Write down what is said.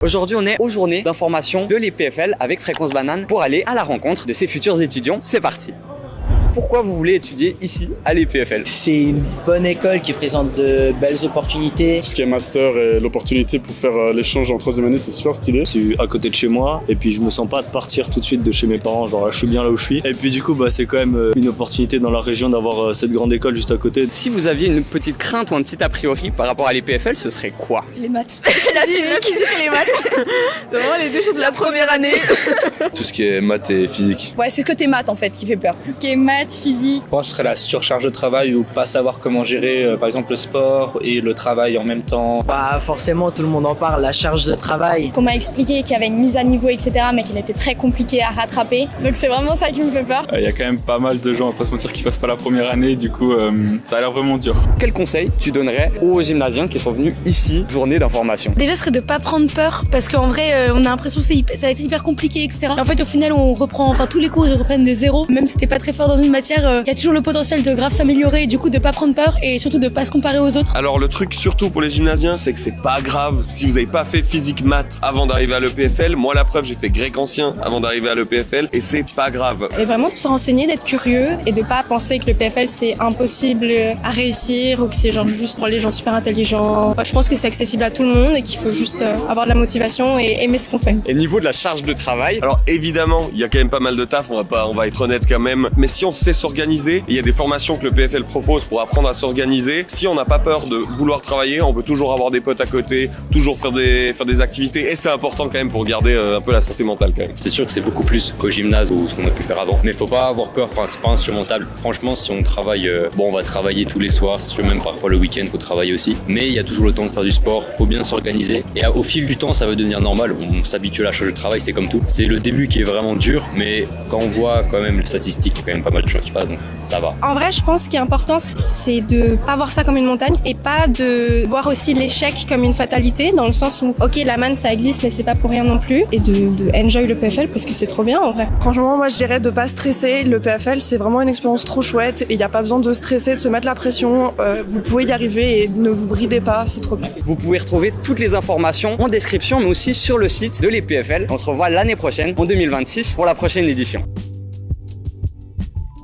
Aujourd'hui, on est aux journées d'information de l'EPFL avec Fréquence Banane pour aller à la rencontre de ses futurs étudiants. C'est parti! Pourquoi vous voulez étudier ici à l'EPFL? C'est une bonne école qui présente de belles opportunités. Tout ce qui est master et l'opportunité pour faire l'échange en troisième année, c'est super stylé. Je suis à côté de chez moi et puis je me sens pas de partir tout de suite de chez mes parents, genre je suis bien là où je suis. Et puis du coup c'est quand même une opportunité dans la région d'avoir cette grande école juste à côté. Si vous aviez une petite crainte ou un petit a priori par rapport à l'EPFL, ce serait quoi? Les maths. La physique et les maths. Vraiment les deux choses de la première année. Tout ce qui est maths et physique. Ouais, c'est ce côté maths en fait qui fait peur. Tout ce qui est maths, physique. Je pense que ce serait la surcharge de travail ou pas savoir comment gérer par exemple le sport et le travail en même temps. Forcément tout le monde en parle, la charge de travail. Qu'on m'a expliqué qu'il y avait une mise à niveau etc, mais qu'il était très compliqué à rattraper. Donc c'est vraiment ça qui me fait peur. Il y a quand même pas mal de gens, on va pas se mentir, qui passent pas la première année, du coup ça a l'air vraiment dur. Quel conseil tu donnerais aux gymnasiens qui sont venus ici, journée d'information? Déjà, ce serait de pas prendre peur parce qu'en vrai, on a l'impression que ça va être hyper compliqué, etc. Et en fait, au final, on reprend, tous les cours ils reprennent de zéro. Même si t'es pas très fort dans une matière, il y a toujours le potentiel de grave s'améliorer et du coup de pas prendre peur et surtout de pas se comparer aux autres. Alors le truc surtout pour les gymnasiens, c'est que c'est pas grave si vous avez pas fait physique maths avant d'arriver à l'EPFL. Moi la preuve, j'ai fait grec ancien avant d'arriver à l'EPFL et c'est pas grave. Et vraiment de se renseigner, d'être curieux et de pas penser que le PFL c'est impossible à réussir ou que c'est genre juste pour les gens super intelligents. Je pense que c'est accessible à tout le monde et qu'il faut juste avoir de la motivation et aimer ce qu'on fait. Et niveau de la charge de travail, Alors évidemment, il y a quand même pas mal de taf, on va être honnête quand même. Mais si on sait s'organiser, il y a des formations que le PFL propose pour apprendre à s'organiser. Si on n'a pas peur de vouloir travailler, on peut toujours avoir des potes à côté, toujours faire des activités. Et c'est important quand même pour garder un peu la santé mentale quand même. C'est sûr que c'est beaucoup plus qu'au gymnase ou ce qu'on a pu faire avant. Mais faut pas avoir peur, c'est pas insurmontable. Franchement, si on travaille, on va travailler tous les soirs, si même parfois le week-end, faut travailler aussi. Mais il y a toujours le temps de faire du sport, faut bien s'organiser. Et au fil du temps, ça va devenir normal. On s'habitue à la charge de travail, c'est comme tout. C'est le début qui est vraiment dur, mais quand on voit quand même les statistiques, il y a quand même pas mal de gens qui passent, donc ça va. En vrai, je pense qu'il est important, c'est de pas voir ça comme une montagne et pas de voir aussi l'échec comme une fatalité, dans le sens où, ok, la manne ça existe, mais c'est pas pour rien non plus, et de enjoy le PFL parce que c'est trop bien en vrai. Franchement, moi je dirais de pas stresser. Le PFL c'est vraiment une expérience trop chouette et il n'y a pas besoin de stresser, de se mettre la pression. Vous pouvez y arriver et ne vous bridez pas, c'est trop bien. vous pouvez retrouver toutes les informations en description, mais aussi sur le site de l'EPFL. On se revoit l'année prochaine, en 2026, pour la prochaine édition.